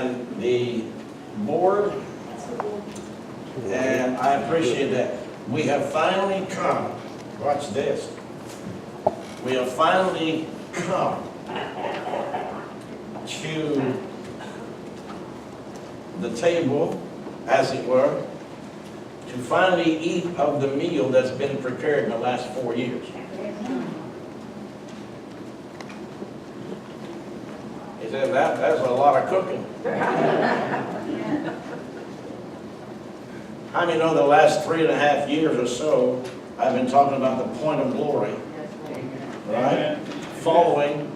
and the board, and I appreciate that. We have finally come, watch this, we have finally come to the table, as it were, to finally eat of the meal that's been prepared in the last 4 years. He said, that's a lot of cooking. How many know the last 3.5 years or so, I've been talking about the point of glory, right? Following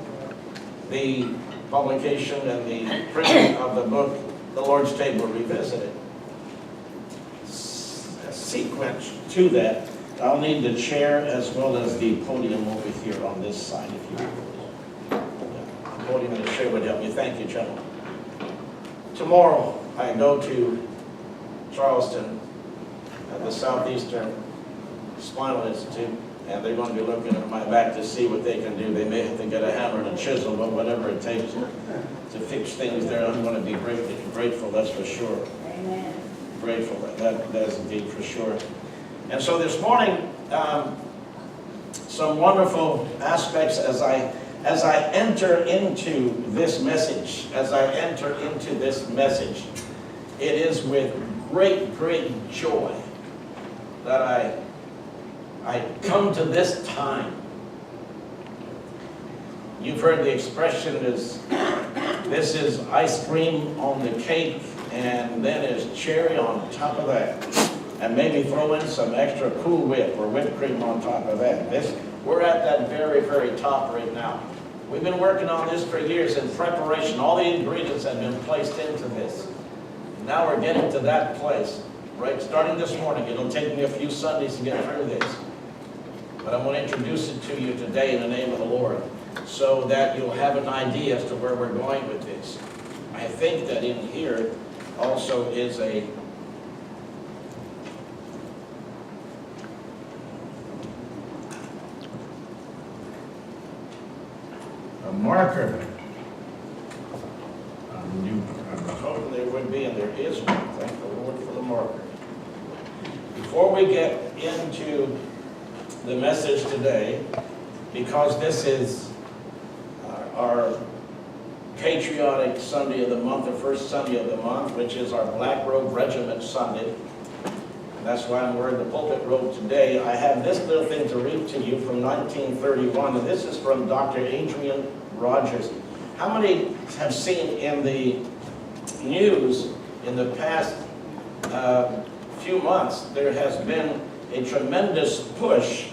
the publication and the printing of the book, The Lord's Table Revisited. A sequence to that, I'll need the chair as well as the podium over here on this side, if you will. The podium and the chair would help me. Thank you, gentlemen. Tomorrow, I go to Charleston at the Southeastern Spinal Institute, and they're going to be looking at my back to see what they can do. They may have to get a hammer and a chisel, but whatever it takes to fix things there, I'm going to be grateful, that's for sure. Amen. Grateful, that is indeed for sure. And so this morning, some wonderful aspects as I enter into this message, it is with great joy that I come to this time. You've heard the expression is, this is ice cream on the cake, and then there's cherry on top of that. And maybe throw in some extra Cool Whip or whipped cream on top of that. We're at that very top right now. We've been working on this for years in preparation. All the ingredients have been placed into this. Now we're getting to that place, right? Starting this morning, it'll take me a few Sundays to get through this. But I'm going to introduce it to you today in the name of the Lord so that you'll have an idea as to where we're going with this. I think that in here also is a marker. I'm hoping there would be, and there is one. Thank the Lord for the marker. Before we get into the message today, because this is our patriotic Sunday of the month, the first Sunday of the month, which is our Black Robe Regiment Sunday. And that's why I'm wearing the pulpit robe today. I have this little thing to read to you from 1931, and this is from Dr. Adrian Rogers. How many have seen in the news in the past few months, there has been a tremendous push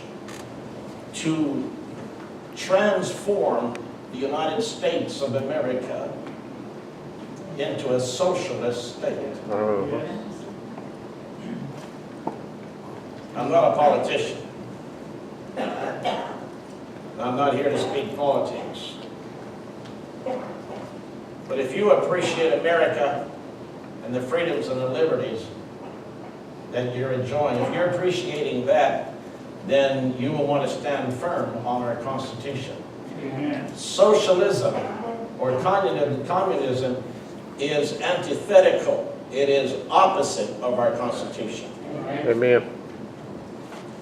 to transform the United States of America into a socialist state. I'm not a politician. I'm not here to speak politics. But if you appreciate America and the freedoms and the liberties that you're enjoying, if you're appreciating that, then you will want to stand firm on our Constitution. Amen. Socialism or communism is antithetical. It is opposite of our Constitution. Amen.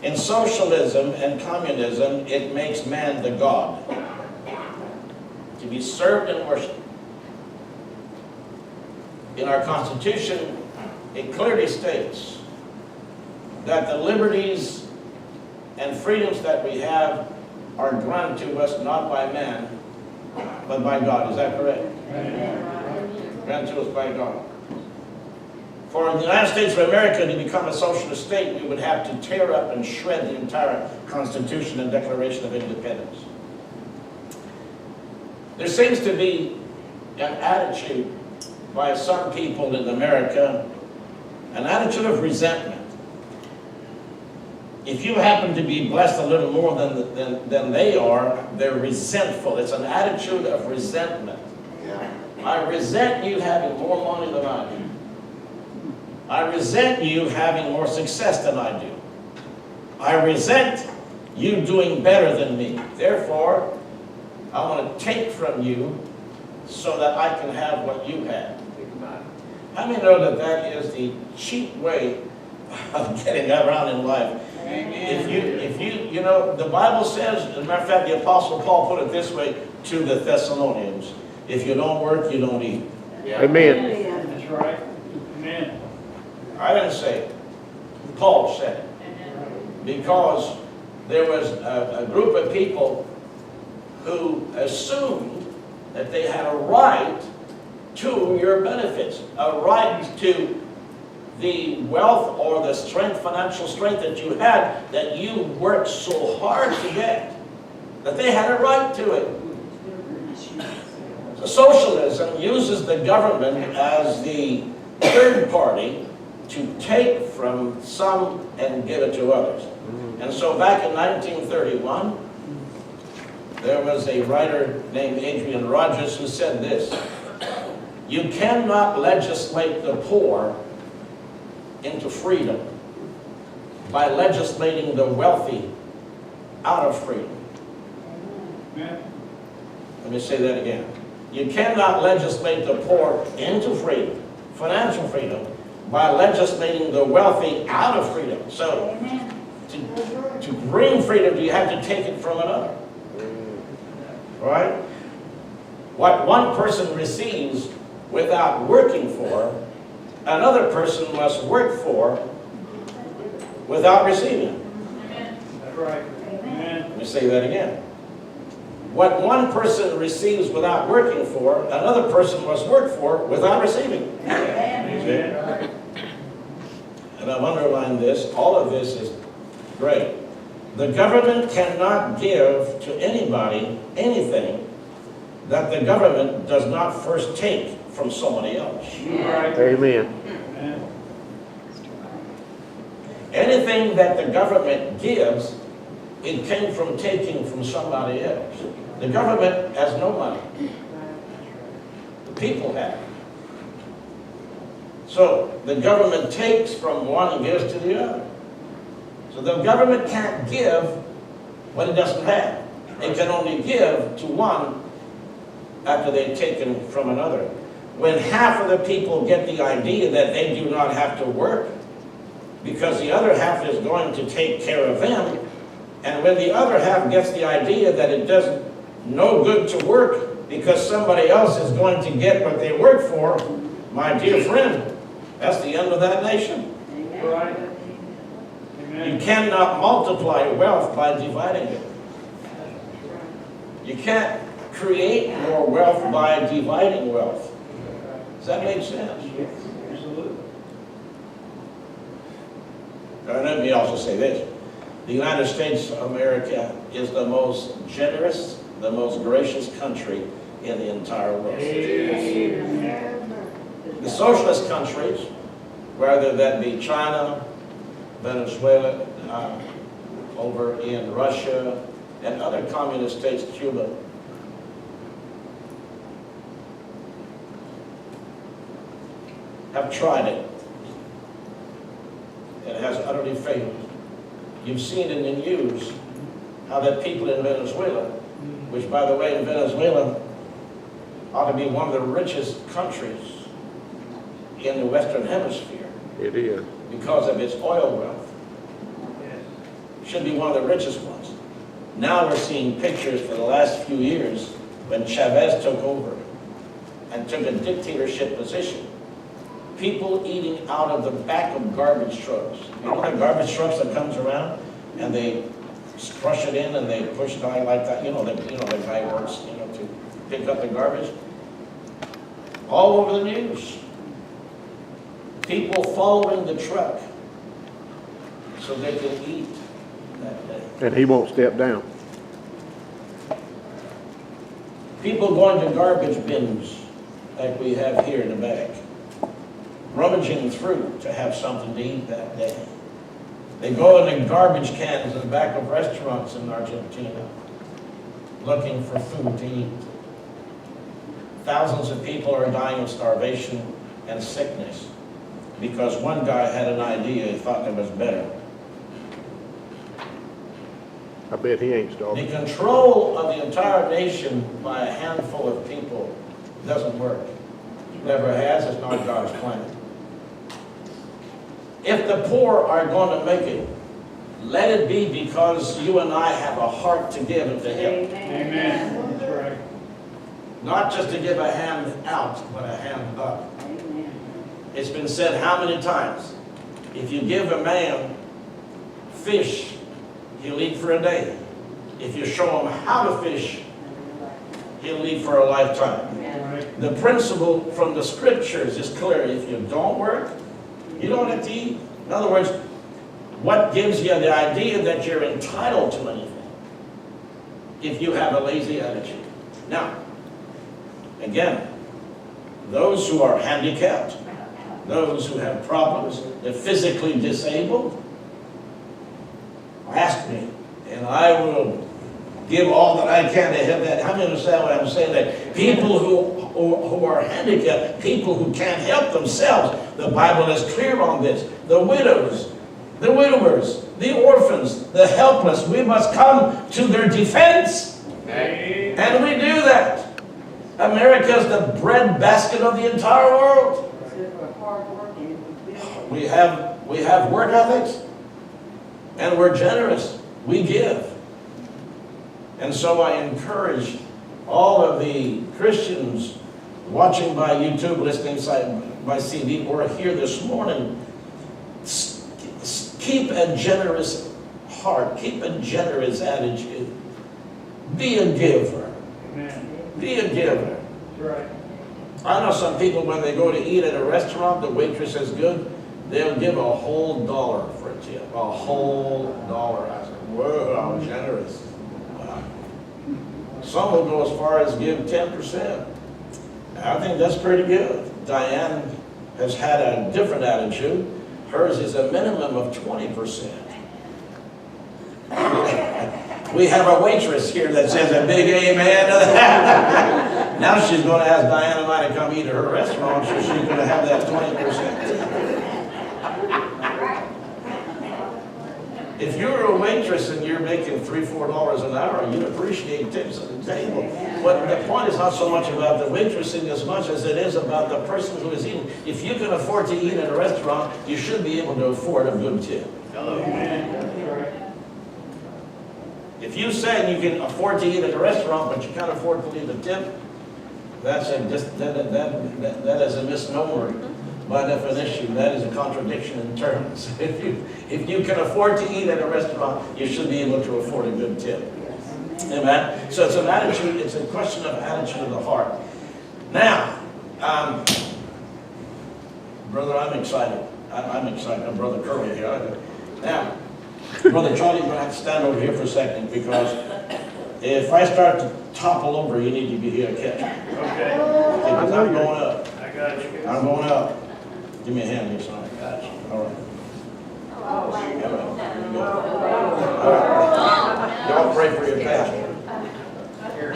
In socialism and communism, it makes man the God, to be served and worshipped. In our Constitution, it clearly states that the liberties and freedoms that we have are granted to us not by man, but by God. Is that correct? Amen. Granted to us by God. For the United States of America to become a socialist state, we would have to tear up and shred the entire Constitution and Declaration of Independence. There seems to be an attitude by some people in America, an attitude of resentment. If you happen to be blessed a little more than they are, they're resentful. It's an attitude of resentment. I resent you having more money than I do. I resent you having more success than I do. I resent you doing better than me. Therefore, I want to take from you so that I can have what you have. How many know that that is the cheap way of getting around in life? You know, the Bible says, as a matter of fact, the Apostle Paul put it this way to the Thessalonians: if you don't work, you don't eat. Yeah. Amen. That's right. Amen. I didn't say it. Paul said it. Because there was a group of people who assumed that they had a right to your benefits, a right to the wealth or the strength, financial strength that you had, that you worked so hard to get, that they had a right to it. So socialism uses the government as the third party to take from some and give it to others. And so back in 1931, there was a writer named Adrian Rogers who said this: you cannot legislate the poor into freedom by legislating the wealthy out of freedom. Amen. Let me say that again. You cannot legislate the poor into freedom, financial freedom, by legislating the wealthy out of freedom. So, to bring freedom, you have to take it from another. Right? What one person receives without working for, another person must work for without receiving. That's right. Amen. Let me say that again. What one person receives without working for, another person must work for without receiving. Amen. And I've underlined this. All of this is great. The government cannot give to anybody anything that the government does not first take from somebody else. Right. Amen. Amen. Anything that the government gives, it came from taking from somebody else. The government has no money. The people have. So the government takes from one and gives to the other. So the government can't give what it doesn't have. It can only give to one after they've taken from another. When half of the people get the idea that they do not have to work, because the other half is going to take care of them, and when the other half gets the idea that it doesn't no good to work because somebody else is going to get what they work for, my dear friend, that's the end of that nation. Right. You Amen. cannot multiply wealth by dividing it. You can't create more wealth by dividing wealth. Does that make sense? Absolutely. Now, let me also say this. The United States of America is the most generous, the most gracious country in the entire world. The socialist countries, whether that be China, Venezuela, over in Russia, and other communist states, Cuba, have tried it. It has utterly failed. You've seen in the news how that people in Venezuela, which by the way in Venezuela ought to be one of the richest countries in the Western Hemisphere It is. because of its oil wealth. Should be one of the richest ones. Now we're seeing pictures for the last few years when Chavez took over and took a dictatorship position. People eating out of the back of garbage trucks. You know the garbage trucks that comes around and they crush it in and they push it out like that. The guy works, to pick up the garbage. All over the news. People following the truck so they can eat that day. And he won't step down. People going to garbage bins like we have here in the back, rummaging through to have something to eat that day. They go in the garbage cans in the back of restaurants in Argentina looking for food to eat. Thousands of people are dying of starvation and sickness because one guy had an idea he thought that was better. I bet he ain't The starving. control of the entire nation by a handful of people doesn't work. Never has, it's not God's plan. If the poor are going to make it, let it be because you and I have a heart to give and to help. Amen. That's right. Not just to give a hand out, but a hand up. It's been said how many times? If you give a man fish, he'll eat for a day. If you show him how to fish, he'll eat for a lifetime. Right. The principle from the scriptures is clear. If you don't work, you don't have to eat. In other words, what gives you the idea that you're entitled to anything? If you have a lazy attitude. Now, again, those who are handicapped, those who have problems, they're physically disabled, ask me, and I will give all that I can to help that. How many understand what I'm saying? That people who are handicapped, people who can't help themselves, the Bible is clear on this. The widows, the widowers, the orphans, the helpless, we must come to their defense. Amen. And we do that. America is the breadbasket of the entire world. We have work ethics, and we're generous. We give. And so I encourage all of the Christians watching by YouTube, listening by CD, or here this morning, keep a generous heart, keep a generous attitude. Be a giver. Amen. Be a giver. That's right. I know some people, when they go to eat at a restaurant, the waitress is good, they'll give a whole $1 for a tip. A whole $1. I said, whoa, how generous. Wow. Some will go as far as give 10%. I think that's pretty good. Diane has had a different attitude. Hers is a minimum of 20%. We have a waitress here that says a big amen to that. Now she's going to ask Diane and I to come eat at her restaurant so she's going to have that 20%. If you're a waitress and you're making $3, $4 an hour, you appreciate tips at the table. But the point is not so much about the waitressing as much as it is about the person who is eating. If you can afford to eat at a restaurant, you should be able to afford a good tip. Amen. That's right. If you say you can afford to eat at a restaurant, but you can't afford to leave a tip, that is a misnomer. By definition, that is a contradiction in terms. If you can afford to eat at a restaurant, you should be able to afford a good tip. Amen? So it's an attitude, it's a question of attitude of the heart. Now, brother, I'm excited. I'm excited. I'm Brother Curry here. Now, Brother Charlie, you're going to have to stand over here for a second, because if I start to topple over, you need to be here to catch me. Okay. Because I'm going up. I got you. I'm going up. Give me a hand here, son. Got you. All right. All right. Here we go. All right. Y'all pray for your pastor.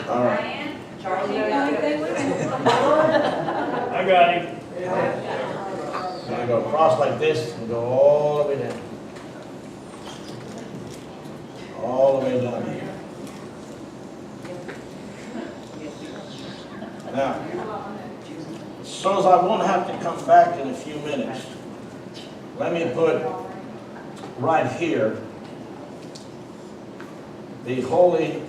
All right. I got him. So I go across like this and go all the way down. All the way down here. Now, so as I won't have to come back in a few minutes, let me put right here the Holy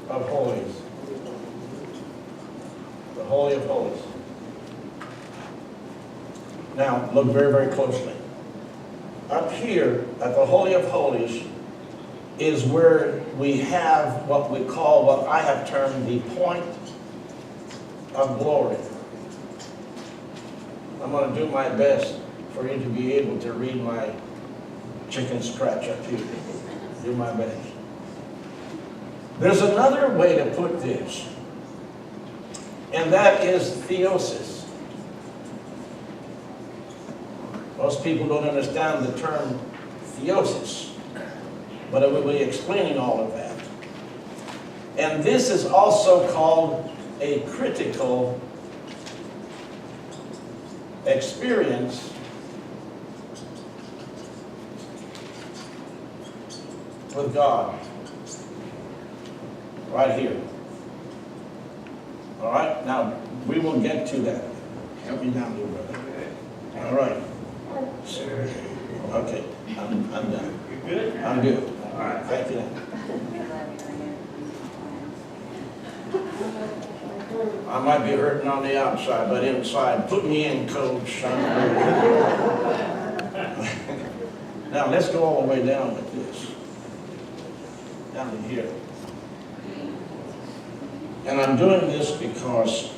of Holies. The Holy of Holies. Now, look very, very closely. Up here at the Holy of Holies is where we have what we call, what I have termed, the point of glory. I'm going to do my best for you to be able to read my chicken scratch up here. Do my best. There's another way to put this, and that is theosis. Most people don't understand the term theosis, but I will be explaining all of that. And this is also called a critical experience with God. Right here. All right? Now, We will get to that. Help me down, little brother. All right. Okay, I'm done. You good? I'm good. All right. Thank you. I might be hurting on the outside, but inside, put me in, coach. Now, let's go all the way down with this. Down to here. And I'm doing this because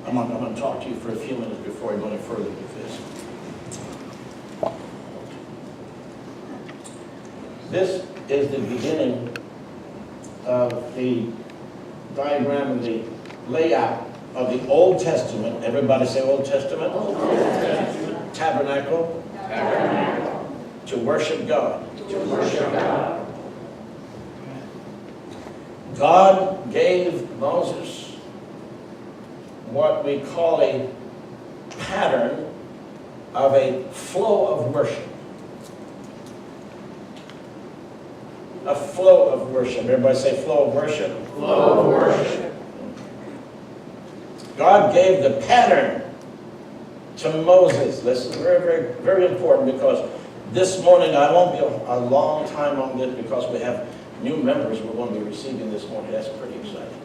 I'm going to talk to you for a few minutes before I go any further with this. This is the beginning of the diagram and the layout of the Old Testament. Everybody say Old Testament. Old Testament. Tabernacle. Tabernacle. To worship God. To worship God. God gave Moses what we call a pattern of a flow of worship. A flow of worship. Everybody say flow of worship. Flow of worship. God gave the pattern to Moses. This is very, very, very important because this morning, I won't be a long time on this because we have new members we're going to be receiving this morning. That's pretty exciting.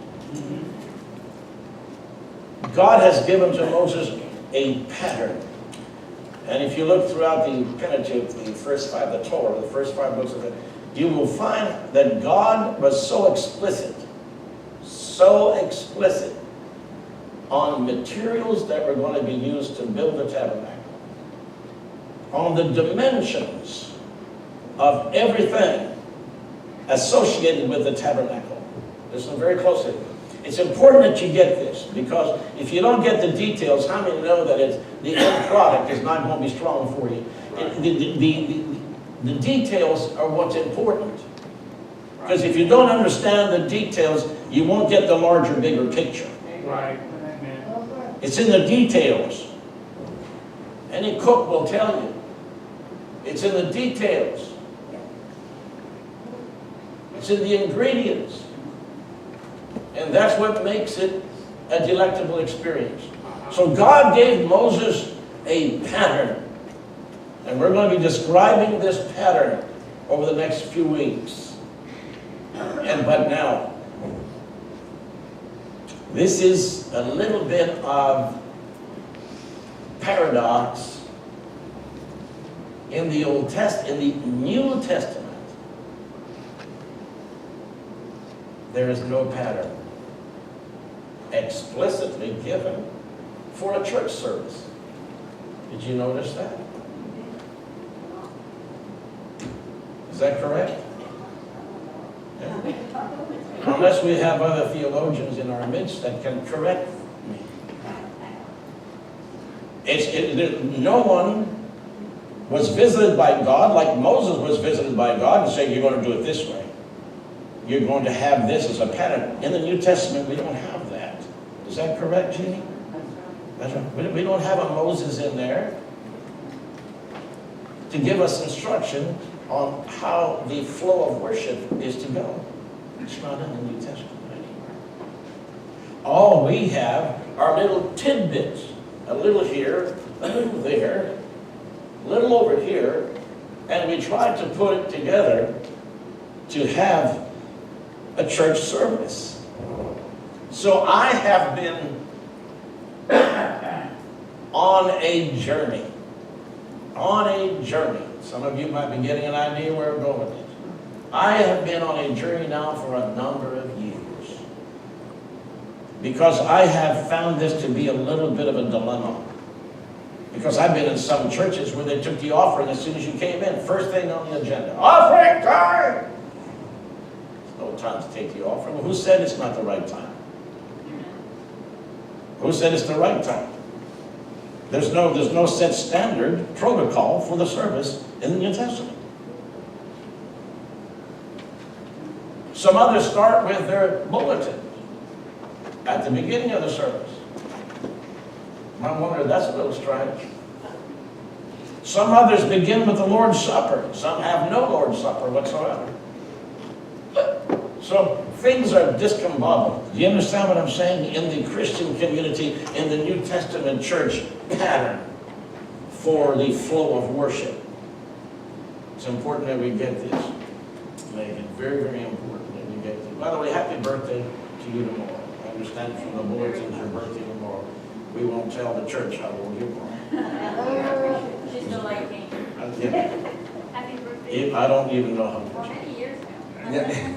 God has given to Moses a pattern. And if you look throughout the Pentateuch, the first five, the Torah, the first five books of it, you will find that God was so explicit on materials that were going to be used to build the tabernacle, on the dimensions of everything associated with the tabernacle. Listen very closely. It's important that you get this, because if you don't get the details, how many know that the end product is not going to be strong for you? The details are what's important. Because if you don't understand the details, you won't get the larger, bigger picture. Right. Amen. It's in the details. Any cook will tell you. It's in the details. It's in the ingredients. And that's what makes it a delectable experience. So God gave Moses a pattern. And we're going to be describing this pattern over the next few weeks. But now, this is a little bit of paradox in the New Testament. There is no pattern explicitly given for a church service. Did you notice that? Is that correct? Yeah. Unless we have other theologians in our midst that can correct me. No one was visited by God like Moses was visited by God and said, you're going to do it this way. You're going to have this as a pattern. In the New Testament, we don't have that. Is that correct, Jeannie? That's right. We don't have a Moses in there to give us instruction on how the flow of worship is to go. It's not in the New Testament anywhere. All we have are little tidbits. A little here, a little there, a little over here, and we try to put it together to have a church service. So I have been on a journey. Some of you might be getting an idea where I'm going with it. I have been on a journey now for a number of years. Because I have found this to be a little bit of a dilemma. Because I've been in some churches where they took the offering as soon as you came in. First thing on the agenda. Offering time! No time to take the offering. Well, who said it's not the right time? Who said it's the right time? There's no set standard protocol for the service in the New Testament. Some others start with their bulletin at the beginning of the service. I wonder, that's a little strange. Some others begin with the Lord's Supper. Some have no Lord's Supper whatsoever. So things are discombobulated. Do you understand what I'm saying? In the Christian community, in the New Testament church pattern for the flow of worship. It's important that we get this. Make it very, very important that we get this. By the way, happy birthday to you tomorrow. I understand from the bulletins your birthday tomorrow. We won't tell the church how old you are. She's still like me. Yeah. Happy birthday. I don't even know how For much. many years now. Yeah.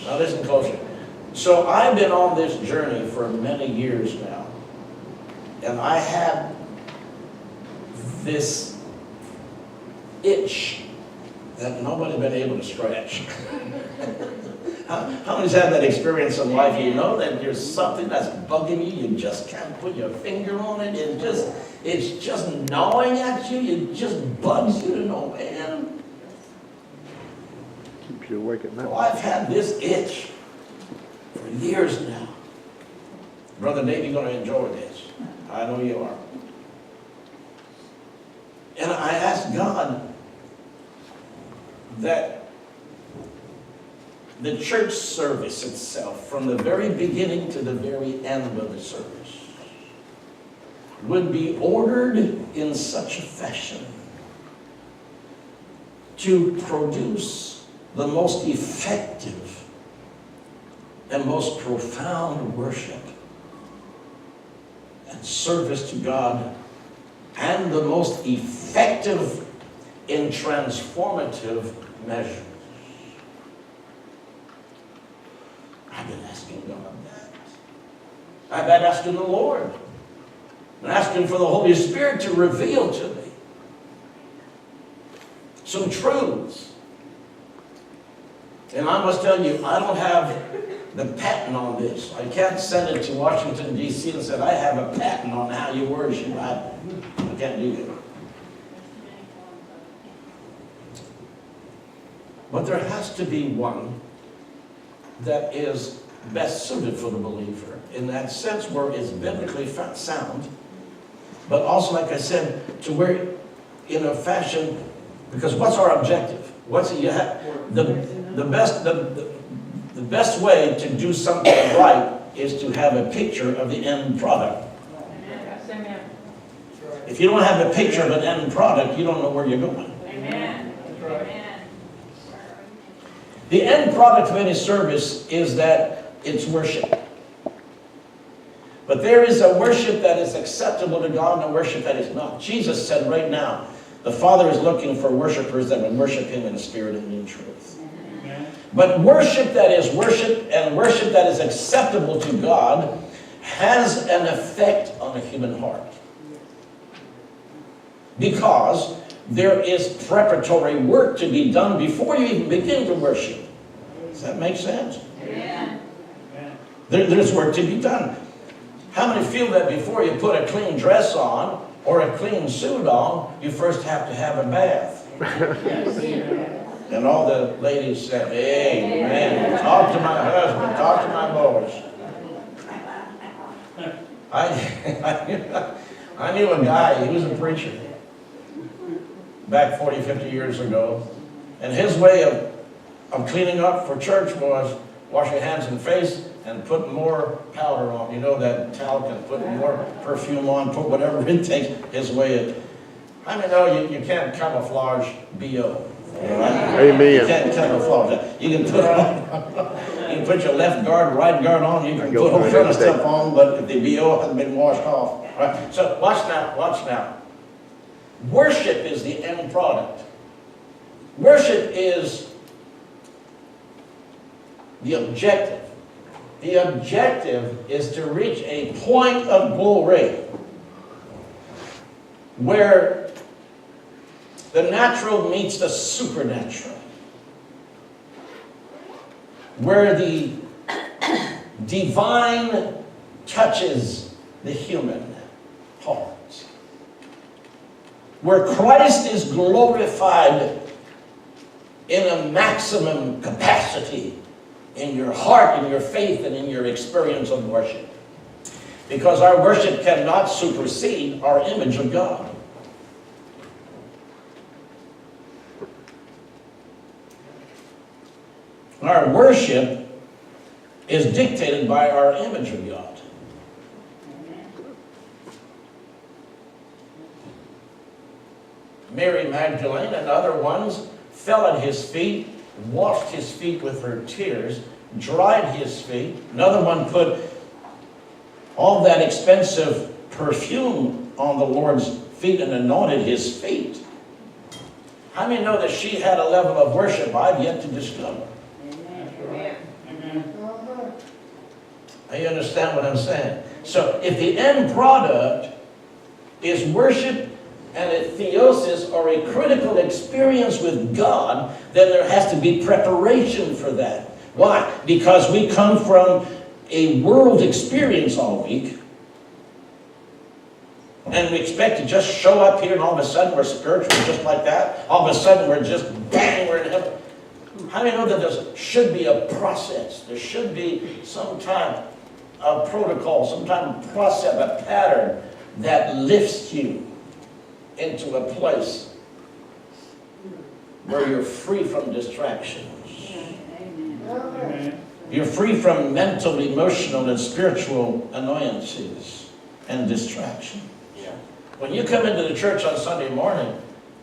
Now listen closer. So I've been on this journey for many years now. And I had this itch that nobody been able to scratch. How many's had that experience in life? You know that there's something that's bugging you, you just can't put your finger on it, it's just gnawing at you, it just bugs you to no end. Keeps you awake at Well, night. I've had this itch for years now. Brother Dave, you're going to enjoy this. I know you are. And I asked God that the church service itself, from the very beginning to the very end of the service, would be ordered in such a fashion to produce the most effective and most profound worship and service to God, and the most effective in transformative measures. I've been asking God that. I've been asking the Lord and asking for the Holy Spirit to reveal to me some truths. And I must tell you, I don't have the patent on this. I can't send it to Washington, D.C. and say, I have a patent on how you worship. I can't do that. But there has to be one that is best suited for the believer in that sense, where it's biblically sound, but also, like I said, to where in a fashion, because what's our objective? What's it you have? The best way to do something right is to have a picture of the end product. Amen. If you don't have a picture of an end product, you don't know where you're going. Amen. Amen. The end product of any service is that it's worship. But there is a worship that is acceptable to God and a worship that is not. Jesus said right now, the Father is looking for worshipers that would worship Him in spirit and in truth. But worship that is worship and worship that is acceptable to God has an effect on a human heart. Because there is preparatory work to be done before you even begin to worship. Does that make sense? Amen. There's work to be done. How many feel that before you put a clean dress on or a clean suit on, you first have to have a bath? And all the ladies said, amen. Talk to my husband, talk to my boys. I knew a guy, he was a preacher, back 40, 50 years ago. And his way of cleaning up for church was wash your hands and face and put more powder on. You know that talc, and put more perfume on, put whatever it takes. His way of, I mean, no, you can't camouflage B.O. Right? Amen. You can't camouflage that. You can put on, you can put your left guard, right guard on, you can put all kind of stuff on, but if the B.O. hasn't been washed off. Right? So watch now. Worship is the end product. Worship is the objective. The objective is to reach a point of glory where the natural meets the supernatural, where the divine touches the human heart, where Christ is glorified in a maximum capacity in your heart, in your faith, and in your experience of worship. Because our worship cannot supersede our image of God. worship is dictated by our image of God. Mary Magdalene and other ones fell at his feet, washed his feet with her tears, dried his feet. Another one put all that expensive perfume on the Lord's feet and anointed his feet. How many know that she had a level of worship I've yet to discover? Amen. Amen. You understand what I'm saying? So if the end product is worship and a theosis or a critical experience with God, then there has to be preparation for that. Why? Because we come from a world experience all week, and we expect to just show up here and all of a sudden we're spiritual just like that. All of a sudden we're just bang, we're in heaven. How do you know that there should be a process? There should be some type of protocol, some type of process, a pattern that lifts you into a place where you're free from distractions. Amen. You're free from mental, emotional, and spiritual annoyances and distractions. When you come into the church on Sunday morning,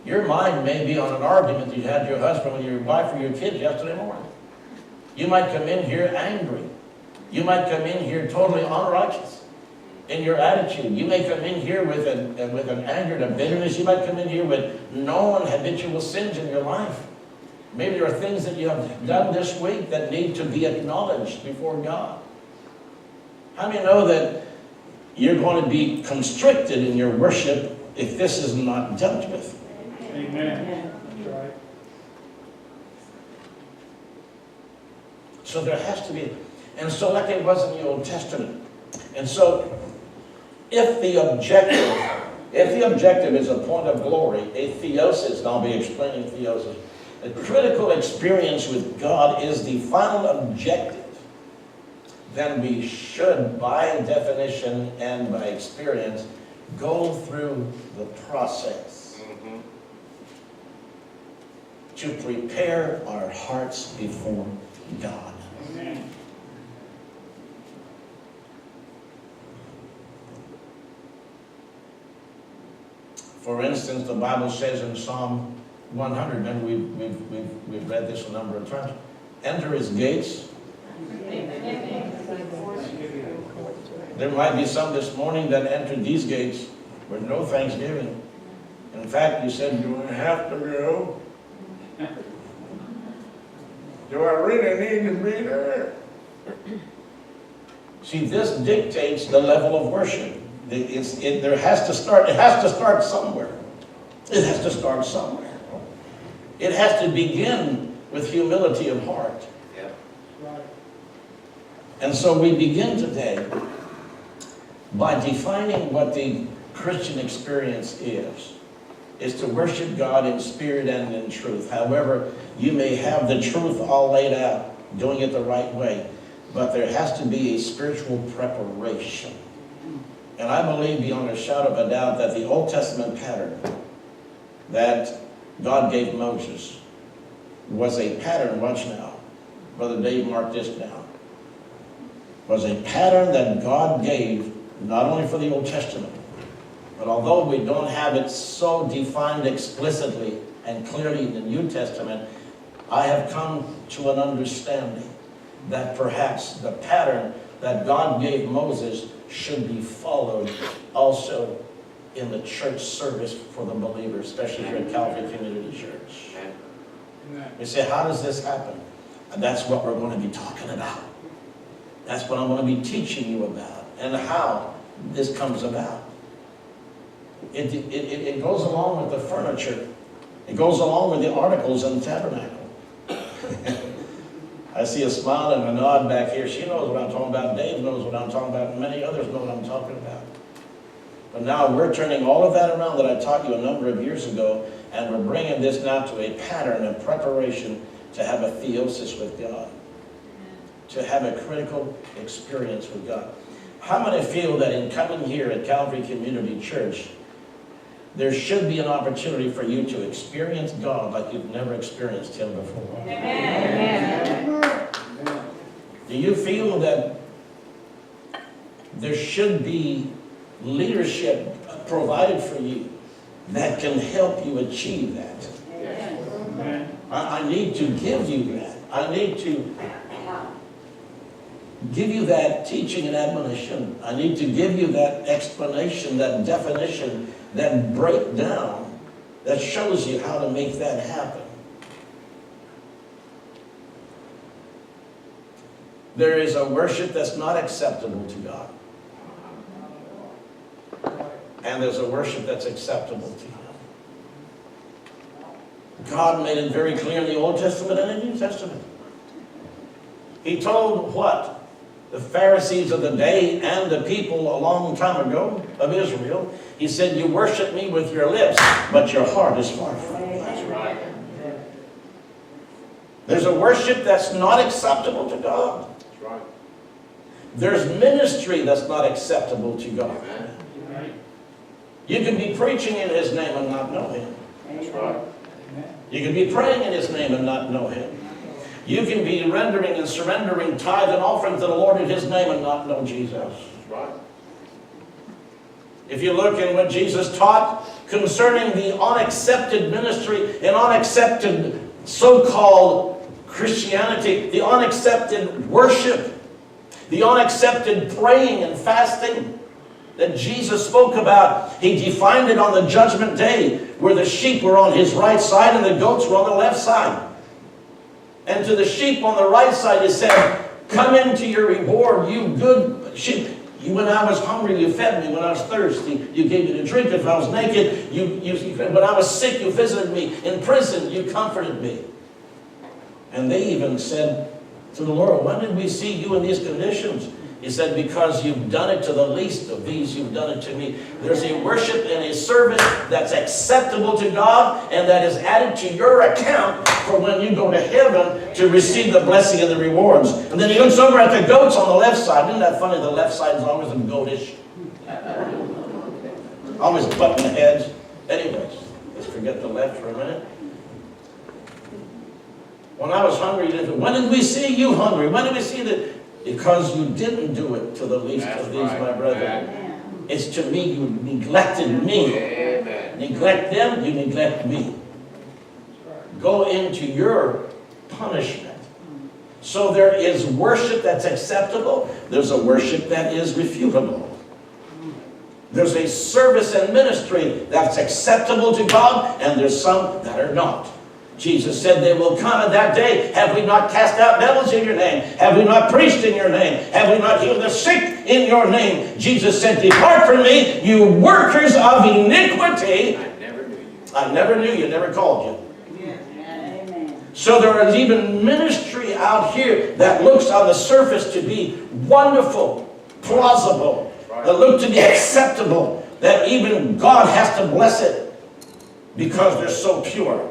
your mind may be on an argument that you had with your husband, with your wife, or your kids yesterday morning. You might come in here angry. You might come in here totally unrighteous in your attitude. You may come in here with an anger and a bitterness. You might come in here with known habitual sins in your life. Maybe there are things that you have done this week that need to be acknowledged before God. How many know that you're going to be constricted in your worship if this is not dealt with? Amen. That's right. So there has to be, and so like it was in the Old Testament. And so if the objective is a point of glory, a theosis, and I'll be explaining theosis, a critical experience with God is the final objective, then we should, by definition and by experience, go through the process to prepare our hearts before God. Amen. For instance, the Bible says in Psalm 100, remember we've read this a number of times, enter his gates. There might be some this morning that entered these gates with no thanksgiving. In fact, you said, do I have to go? Do I really need to be there? See, this dictates the level of worship. It has to start somewhere. It has to start somewhere. It has to begin with humility of heart. Right. And so we begin today by defining what the Christian experience is to worship God in spirit and in truth. However, you may have the truth all laid out, doing it the right way, but there has to be a spiritual preparation. And I believe beyond a shadow of a doubt that the Old Testament pattern that God gave Moses was a pattern, watch now, Brother Dave marked this down, was a pattern that God gave not only for the Old Testament, but although we don't have it so defined explicitly and clearly in the New Testament, I have come to an understanding that perhaps the pattern that God gave Moses should be followed also in the church service for the believer, especially here at Calvary Community Church. Amen. You say, how does this happen? And that's what we're going to be talking about. That's what I'm going to be teaching you about and how this comes about. It goes along with the furniture. It goes along with the articles in the tabernacle. I see a smile and a nod back here. She knows what I'm talking about. Dave knows what I'm talking about. And many others know what I'm talking about. But now we're turning all of that around that I taught you a number of years ago, and we're bringing this now to a pattern of preparation to have a theosis with God, to have a critical experience with God. How many feel that in coming here at Calvary Community Church, there should be an opportunity for you to experience God like you've never experienced Him before? Amen. Do you feel that there should be leadership provided for you that can help you achieve that? Amen. I need to give you that. I need to give you that teaching and admonition. I need to give you that explanation, that definition, that breakdown that shows you how to make that happen. There is a worship that's not acceptable to God. And there's a worship that's acceptable to Him. God made it very clear in the Old Testament and the New Testament. He told what? The Pharisees of the day and the people a long time ago of Israel. He said, you worship me with your lips, but your heart is far from me. That's right. There's a worship that's not acceptable to God. That's right. There's ministry that's not acceptable to God. Amen. Right. You can be preaching in His name and not know Him. That's right. Amen. You can be praying in His name and not know Him. You can be rendering and surrendering tithe and offering to the Lord in His name and not know Jesus. That's right. If you look in what Jesus taught concerning the unaccepted ministry and unaccepted so-called Christianity, the unaccepted worship, the unaccepted praying and fasting that Jesus spoke about, He defined it on the judgment day where the sheep were on His right side and the goats were on the left side. And to the sheep on the right side, He said, come into your reward, you good sheep. When I was hungry, you fed me. When I was thirsty, you gave me to drink. If I was naked, when I was sick, you visited me. In prison, you comforted me. And they even said to the Lord, when did we see you in these conditions? He said, because you've done it to the least of these, you've done it to me. There's a worship and a service that's acceptable to God and that is added to your account for when you go to heaven to receive the blessing and the rewards. And then He looks over at the goats on the left side. Isn't that funny? The left side is always a goatish. Always button heads. Anyways, let's forget the left for a minute. When I was hungry, when did we see you hungry? When did we see that? Because you didn't do it to the least That's of these, right. my brethren. It's to me, you neglected me. Amen. Neglect them, you neglect me. Go into your punishment. So there is worship that's acceptable. There's a worship that is refutable. There's a service and ministry that's acceptable to God, and there's some that are not. Jesus said they will come in that day. Have we not cast out devils in your name? Have we not preached in your name? Have we not healed the sick in your name? Jesus said, depart from me, you workers of iniquity. I never knew you. I never knew you, never called you. Amen. So there is even ministry out here that looks on the surface to be wonderful, plausible, that look to be acceptable, that even God has to bless it because they're so pure.